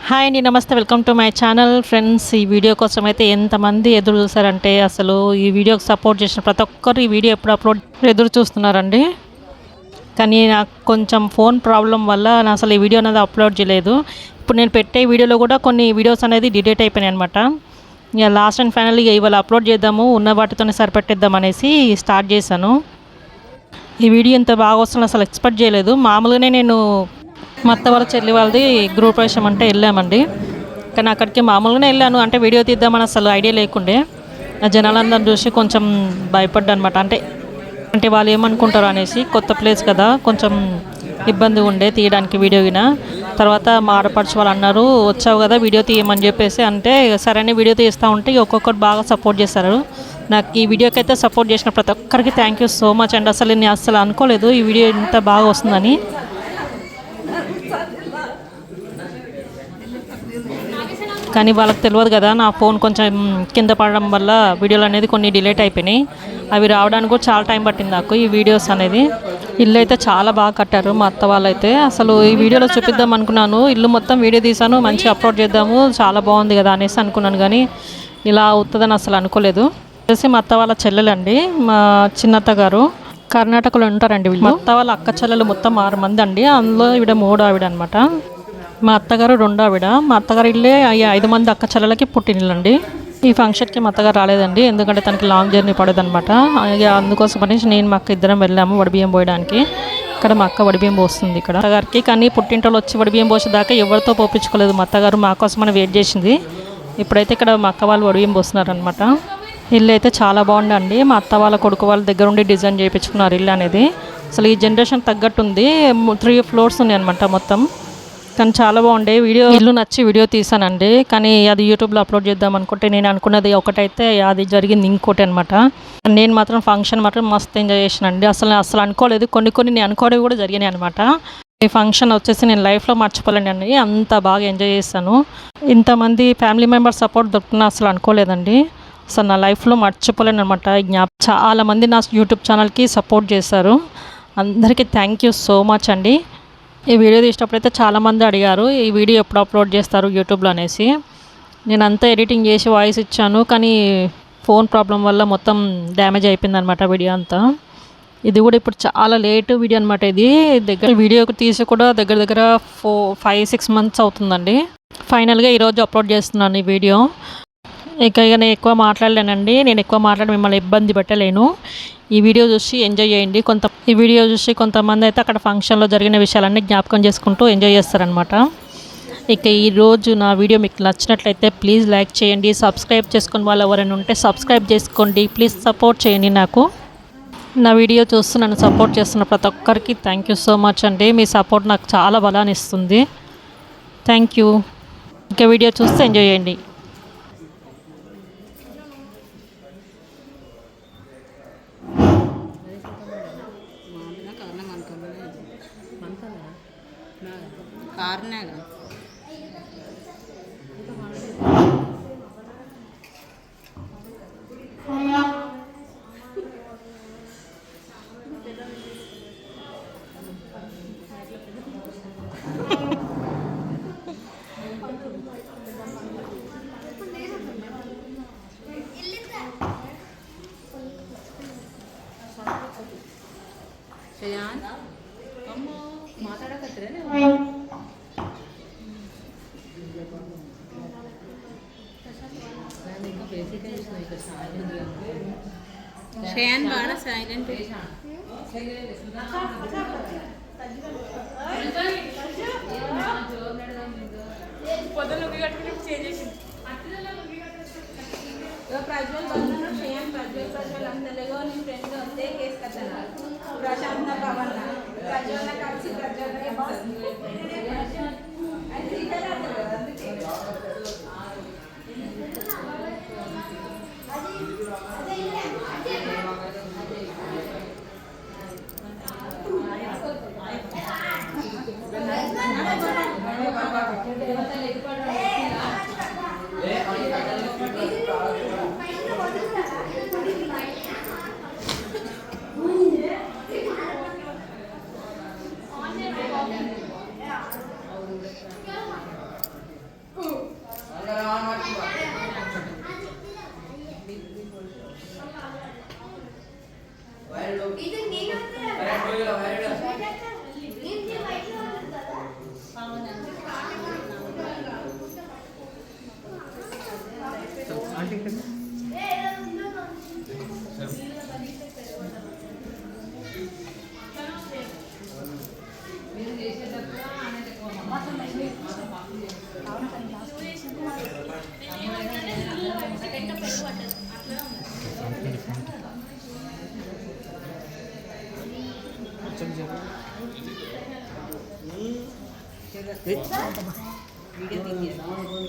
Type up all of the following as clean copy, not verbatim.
Hi అండి, నమస్తే. Welcome to my channel. Friends, ఈ వీడియో కోసం అయితే ఎంతమంది ఎదురు చూసారంటే అసలు ఈ వీడియోకి సపోర్ట్ చేసిన ప్రతి ఒక్కరు ఈ వీడియో ఎప్పుడు అప్లోడ్ ఎదురు చూస్తున్నారండి. కానీ నాకు కొంచెం ఫోన్ ప్రాబ్లం వల్ల నేను అసలు ఈ వీడియో అనేది అప్లోడ్ చేయలేదు. ఇప్పుడు నేను పెట్టే వీడియోలో కూడా కొన్ని వీడియోస్ అనేది డిలీట్ అయిపోయినాయి అనమాట. ఇక లాస్ట్ అండ్ ఫైనల్గా ఇవాళ అప్లోడ్ చేద్దాము, ఉన్న వాటితోనే సరిపెట్టేద్దాం అనేసి స్టార్ట్ చేశాను. ఈ వీడియో ఇంత బాగా వస్తుందని అసలు ఎక్స్పెక్ట్ చేయలేదు. మామూలుగానే నేను మా అత్త వాళ్ళ చెల్లి వాళ్ళది గృహప్రవేశం అంటే వెళ్ళామండి. కానీ అక్కడికి మామూలుగానే వెళ్ళాను, అంటే వీడియో తీద్దామని అసలు ఐడియా లేకుండే. ఆ జనాలందరం చూసి కొంచెం భయపడ్డా అనమాట. అంటే వాళ్ళు ఏమనుకుంటారు అనేసి, కొత్త ప్లేస్ కదా, కొంచెం ఇబ్బంది ఉండే తీయడానికి వీడియో వినా. తర్వాత మా ఆడపడుచు వాళ్ళు అన్నారు, వచ్చావు కదా వీడియో తీయమని చెప్పేసి అంటే సరైన వీడియో తీస్తూ ఉంటే ఒక్కొక్కరు బాగా సపోర్ట్ చేస్తారు. నాకు ఈ వీడియోకి అయితే సపోర్ట్ చేసిన ప్రతి ఒక్కరికి థ్యాంక్ యూ సో మచ్ అండి. అసలు నేను అసలు అనుకోలేదు ఈ వీడియో ఇంత బాగా వస్తుందని. కానీ వాళ్ళకి తెలియదు కదా, నా ఫోన్ కొంచెం కింద పడడం వల్ల వీడియోలు అనేది కొన్ని డిలీట్ అయిపోయినాయి. అవి రావడానికి కూడా చాలా టైం పట్టింది నాకు ఈ వీడియోస్ అనేది. ఇల్లు అయితే చాలా బాగా కట్టారు మా అత్త వాళ్ళు అయితే. అసలు ఈ వీడియోలో చూపిద్దాం అనుకున్నాను, ఇల్లు మొత్తం వీడియో తీసాను, మంచిగా అప్లోడ్ చేద్దాము, చాలా బాగుంది కదా అనేసి అనుకున్నాను. కానీ ఇలా అవుతుందని అసలు అనుకోలేదు. తెలిసి మా అత్త వాళ్ళ చెల్లెలండి, మా చిన్నత్త గారు కర్ణాటకలో ఉంటారండి. వీళ్ళు మా అత్త వాళ్ళ అక్క చెల్లెలు మొత్తం 6 మంది అండి. అందులో ఈవిడ 3వ ఆవిడ అనమాట. మా అత్తగారు 2వ ఆవిడ. మా అత్తగారు ఇల్లే 5 మంది అక్క చెల్లెలకి పుట్టినిల్లండి. ఈ ఫంక్షన్కి మా అత్తగారు రాలేదండి, ఎందుకంటే తనకి లాంగ్ జర్నీ పడదనమాట. అందుకోసం అనేసి నేను మా అక్క ఇద్దరం వెళ్ళాము వడిబియ్యం పోయడానికి. ఇక్కడ మా అక్క వడిబియ్యం పోస్తుంది ఇక్కడ అత్తగారికి. కానీ పుట్టింటోళ్ళు వచ్చి వడిబియ్యం పోసేదాకా ఎవరితో పోపించుకోలేదు. మా అత్తగారు మా కోసమని వెయిట్ చేసింది. ఇప్పుడైతే ఇక్కడ మా అక్క వాళ్ళు వడిబియ్యం పోస్తున్నారు అనమాట. ఇల్లు అయితే చాలా బాగుందండి. మా అత్త వాళ్ళ కొడుకు వాళ్ళ దగ్గర ఉండి డిజైన్ చేయించుకున్నారు ఇల్లు అనేది. అసలు ఈ జనరేషన్ తగ్గట్టు ఉంది. 3 ఫ్లోర్స్ ఉన్నాయి అనమాట మొత్తం. కానీ చాలా బాగుండే. ఇల్లు నచ్చి వీడియో తీసానండి. కానీ అది యూట్యూబ్లో అప్లోడ్ చేద్దాం అనుకుంటే నేను అనుకున్నది ఒకటైతే అది జరిగింది ఇంకోటి అనమాట. నేను మాత్రం ఫంక్షన్ మాత్రం మస్తు ఎంజాయ్ చేసానండి. అసలు అనుకోలేదు, కొన్ని నేను అనుకోవడం కూడా జరిగినాయి అనమాట. ఈ ఫంక్షన్ వచ్చేసి నేను లైఫ్లో మర్చిపోలేనండి, అంత బాగా ఎంజాయ్ చేశాను. ఇంతమంది ఫ్యామిలీ మెంబర్స్ సపోర్ట్ దొరుకుతున్నా అసలు అనుకోలేదండి. అసలు నా లైఫ్లో మర్చిపోలేను అనమాట. చాలామంది నా యూట్యూబ్ ఛానల్కి సపోర్ట్ చేశారు. అందరికీ థ్యాంక్ యూ సో మచ్ అండి. ఈ వీడియో తీసేటప్పుడైతే చాలామంది అడిగారు, ఈ వీడియో ఎప్పుడు అప్లోడ్ చేస్తారు యూట్యూబ్లో అనేసి. నేను అంతా ఎడిటింగ్ చేసి వాయిస్ ఇచ్చాను, కానీ ఫోన్ ప్రాబ్లం వల్ల మొత్తం డ్యామేజ్ అయిపోయింది అనమాట వీడియో అంతా. ఇది కూడా ఇప్పుడు చాలా లేట్ వీడియో అనమాట. ఇది వీడియోకి తీసి కూడా దగ్గర 5-6 మంత్స్ అవుతుందండి. ఫైనల్గా ఈరోజు అప్లోడ్ చేస్తున్నాను ఈ వీడియో. ఇక నేను ఎక్కువ మాట్లాడలేనండి. నేను ఎక్కువ మాట్లాడి మిమ్మల్ని ఇబ్బంది పెట్టలేను. ఈ వీడియో చూసి ఎంజాయ్ చేయండి. ఈ వీడియో చూసి కొంతమంది అయితే అక్కడ ఫంక్షన్లో జరిగిన విషయాలన్నీ జ్ఞాపకం చేసుకుంటూ ఎంజాయ్ చేస్తారనమాట. ఇక ఈరోజు నా వీడియో మీకు నచ్చినట్లయితే ప్లీజ్ లైక్ చేయండి. సబ్స్క్రైబ్ చేసుకుని వాళ్ళు ఎవరైనా ఉంటే సబ్స్క్రైబ్ చేసుకోండి. ప్లీజ్ సపోర్ట్ చేయండి నాకు. నా వీడియో చూస్తూ నన్ను సపోర్ట్ చేస్తున్న ప్రతి ఒక్కరికి థ్యాంక్ యూ సో మచ్ అండి. మీ సపోర్ట్ నాకు చాలా బలాన్ని ఇస్తుంది. Thank you. ఇంకా వీడియో చూస్తే ఎంజాయ్ చేయండి. కారణంగా శయాన్ అమ్మ మాట్లాడకత్తరే శయాన్ బాగా సైలెంట్. ప్రజ్వల్ బంధన శయాన్ ప్రజ్వల్ అందరిలో నీ ఫ్రెండ్ అంతే కేసు కట్టాను. ప్రశాంత్ పవన్ ప్రజ్వల్ కలిసి ప్రజ్వల్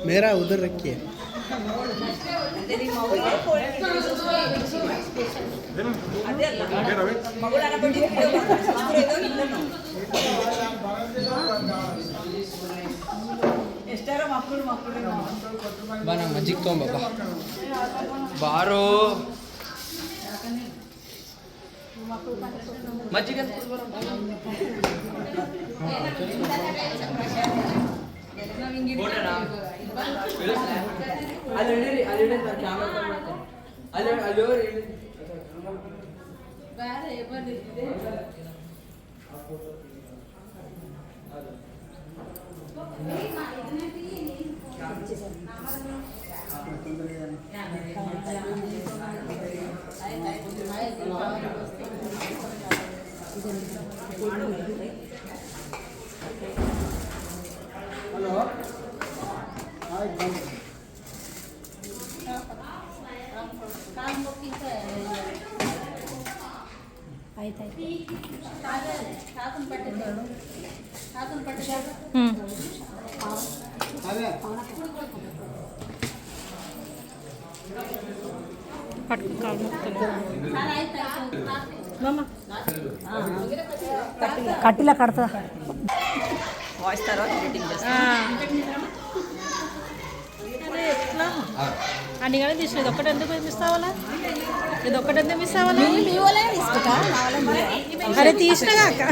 मेरा उधर रखिए बना मजिक तो बाबा बारो मजिक కట్టిలా కడతా వాయిస్ తర్వాత ఎడిటింగ్ అన్ని కానీ తీసిన ఇది ఒక్కటి ఎందుకు మిస్ అవ్వాలా ఇది ఒక్కటి ఎందుకు మిస్ అవ్వాలా అరే తీసినగా అక్క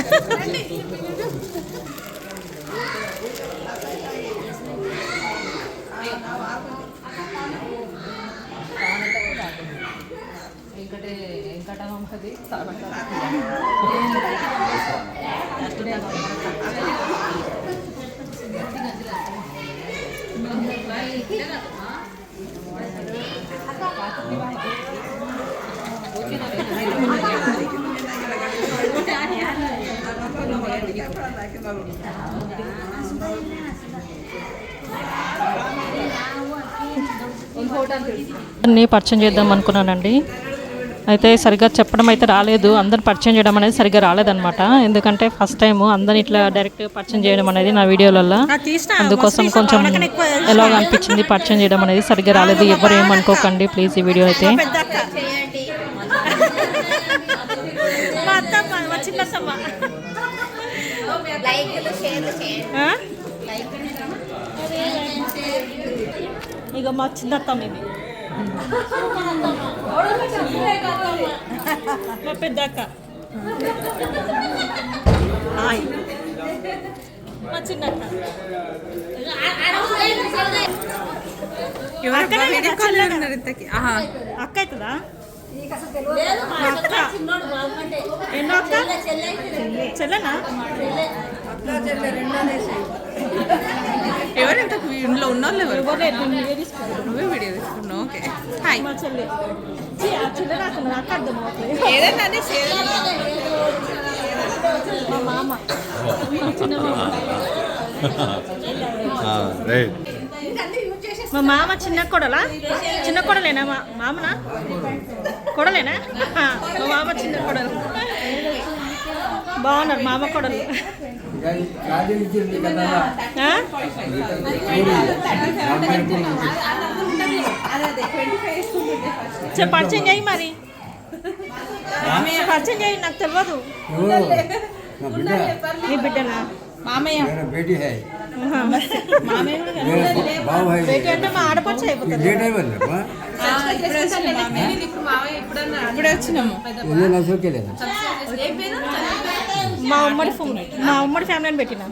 అన్నీ పరిచయం చేద్దాం అనుకున్నానండి. అయితే సరిగ్గా చెప్పడం అయితే రాలేదు, అందరు పరిచయం చేయడం అనేది సరిగ్గా రాలేదన్నమాట. ఎందుకంటే ఫస్ట్ టైం అందరిని ఇట్లా డైరెక్ట్ పరిచయం చేయడం అనేది నా వీడియోలలో, అందుకోసం కొంచెం ఎలాగ అనిపించింది పరిచయం చేయడం అనేది సరిగ్గా రాలేదు. ఎవరు ఏమనుకోకండి ప్లీజ్. ఈ వీడియో అయితే ఇక మా చిన్నత్తమ్మ ఇది, మా పెద్దక్క, మా చిన్నక్క. అక్క అవుతుందా? ఎన్నో అక్క? చెల్లెనా? ఎవరంత ఇంట్లో ఉన్న వాళ్ళు ఎవరు? నువ్వే వీడియో తీసుకున్నావు. Okay hi. మా చెల్లె చెల్లె రాకుండా అక్క అర్థం అవుతుంది. ఏదన్నా మా మామ, చిన్న మామ. మా మామ చిన్న కొడలా? చిన్న కొడలేనా? మా మామనా కొడలేనా? మా మామ చిన్న కొడలు. బాగున్నారు మామ కొడలు. పరిచయం చేయి మరి, పరిచయం చేయి, నాకు తెలియదు. నీ బిడ్డనా? మామయ్య బేటీ అంటే మా ఆడపడుచు అయిపోతుంది. ఇప్పుడే వచ్చినాము. మా ఉమ్మడి ఫ్యామిలీని పెట్టిన.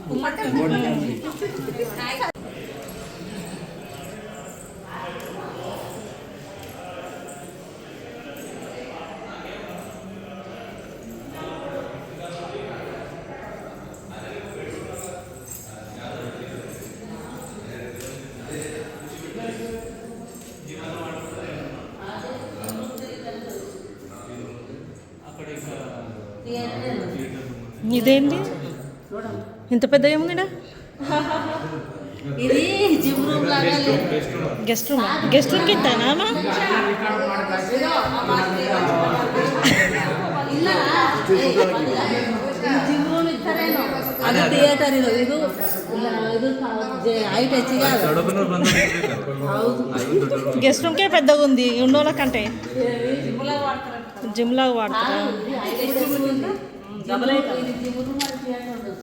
ఇదేంటి ఇంత పెద్ద ఏముంది ఇది జిమ్ రూమ్ లాగా గెస్ట్ రూమ్కి ఇస్తానా జిమ్ రూమ్ ఇస్తారేనో అది థియేటర్ ಇದು ಇದು హైట్ వచ్చి గెస్ట్ రూమ్కే పెద్దగా ఉంది ఉండోళ్ళ కంటే జిమ్ లాగా వాడతారా జిమ్ రూమ్